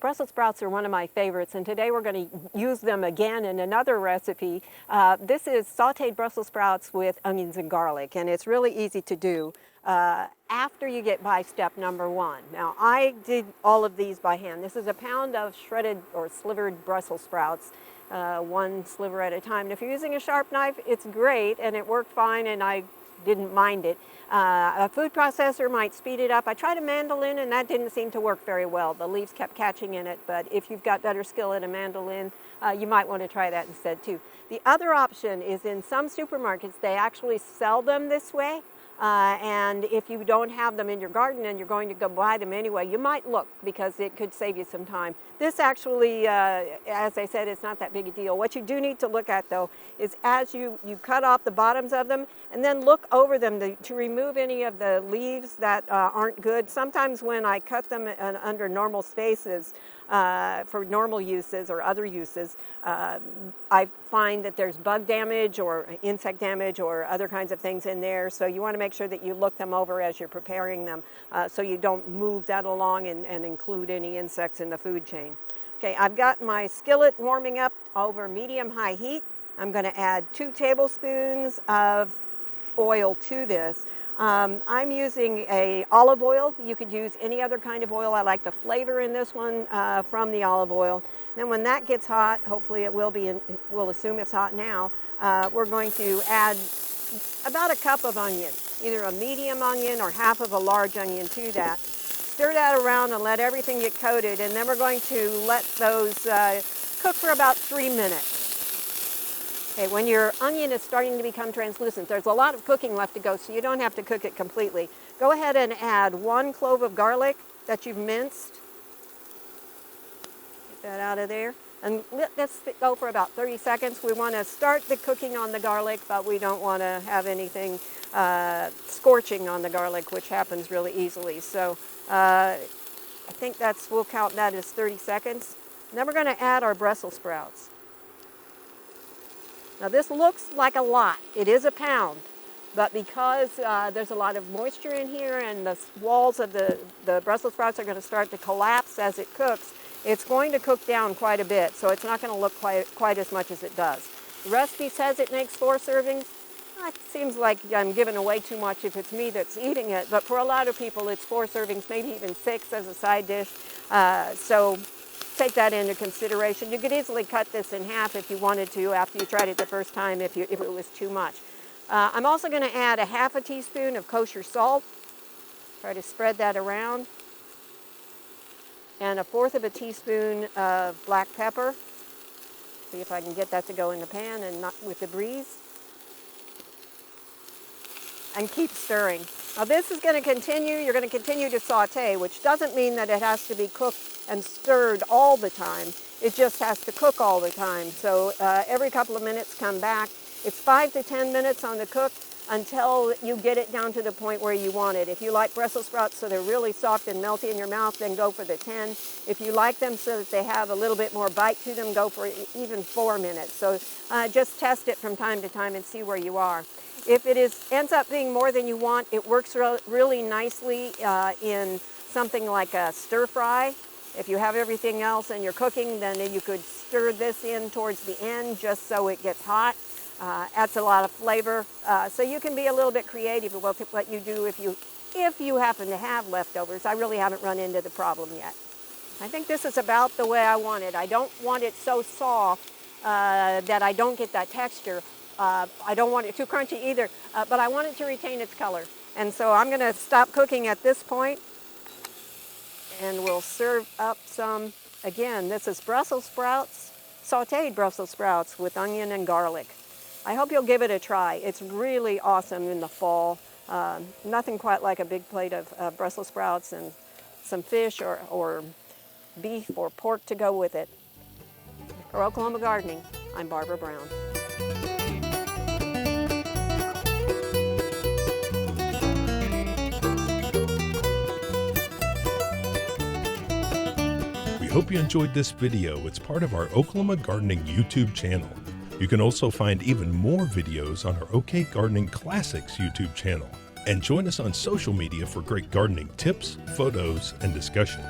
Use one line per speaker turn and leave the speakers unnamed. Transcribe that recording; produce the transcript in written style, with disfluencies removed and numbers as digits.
Brussels sprouts are one of my favorites, and today we're going to use them again in another recipe. This is sautéed Brussels sprouts with onions and garlic, and it's really easy to do after you get by step number one. Now, I did all of these by hand. This is a pound of shredded or slivered Brussels sprouts, one sliver at a time. And if you're using a sharp knife, it's great, and it worked fine, and I didn't mind it. A food processor might speed it up. I tried a mandolin and that didn't seem to work very well. The leaves kept catching in it, but if you've got better skill at a mandolin, you might want to try that instead too. The other option is in some supermarkets, they actually sell them this way. And if you don't have them in your garden and you're going to go buy them anyway, you might look because it could save you some time. This actually, as I said, it's not that big a deal. What you do need to look at though is as you cut off the bottoms of them and then look over them to remove any of the leaves that aren't good. Sometimes when I cut them under normal spaces for normal uses or other uses, I find that there's bug damage or insect damage or other kinds of things in there. So you want to make sure that you look them over as you're preparing them so you don't move that along and include any insects in the food chain. Okay, I've got my skillet warming up over medium-high heat. I'm going to add 2 tablespoons of oil to this. I'm using a olive oil. You could use any other kind of oil. I like the flavor in this one from the olive oil. Then when that gets hot, hopefully it will be, we'll assume it's hot now, we're going to add about a cup of onion, either a medium onion or half of a large onion to that. Stir that around and let everything get coated, and then we're going to let those cook for about 3 minutes. Okay, when your onion is starting to become translucent, there's a lot of cooking left to go, so you don't have to cook it completely. Go ahead and add 1 clove of garlic that you've minced. Get that out of there. And let's go for about 30 seconds. We want to start the cooking on the garlic, but we don't want to have anything scorching on the garlic, which happens really easily. So I think we'll count that as 30 seconds. And then we're going to add our Brussels sprouts. Now this looks like a lot. It is a pound, but because there's a lot of moisture in here and the walls of the Brussels sprouts are going to start to collapse as it cooks, it's going to cook down quite a bit, so it's not going to look quite as much as it does. The recipe says it makes 4 servings. It seems like I'm giving away too much if it's me that's eating it, but for a lot of people it's 4 servings, maybe even 6 as a side dish. So take that into consideration. You could easily cut this in half if you wanted to after you tried it the first time if it was too much. I'm also going to add a half a teaspoon of kosher salt. Try to spread that around. And 1/4 of a teaspoon of black pepper. See if I can get that to go in the pan and not with the breeze. And keep stirring. Now this is going to continue, you're going to continue to saute, which doesn't mean that it has to be cooked and stirred all the time. It just has to cook all the time. So every couple of minutes come back. It's 5 to 10 minutes on the cook until you get it down to the point where you want it. If you like Brussels sprouts so they're really soft and melty in your mouth, then go for the 10. If you like them so that they have a little bit more bite to them, go for even 4 minutes. So just test it from time to time and see where you are. If it ends up being more than you want, it works really nicely in something like a stir fry. If you have everything else and you're cooking, then you could stir this in towards the end just so it gets hot. Adds a lot of flavor. So you can be a little bit creative about what you do if you happen to have leftovers. I really haven't run into the problem yet. I think this is about the way I want it. I don't want it so soft that I don't get that texture. I don't want it too crunchy either, but I want it to retain its color. And so I'm going to stop cooking at this point, and we'll serve up some. Again, this is Brussels sprouts, sautéed Brussels sprouts with onion and garlic. I hope you'll give it a try. It's really awesome in the fall. Nothing quite like a big plate of Brussels sprouts and some fish or beef or pork to go with it. For Oklahoma Gardening, I'm Barbara Brown.
We hope you enjoyed this video. It's part of our Oklahoma Gardening YouTube channel. You can also find even more videos on our OK Gardening Classics YouTube channel. And join us on social media for great gardening tips, photos, and discussion.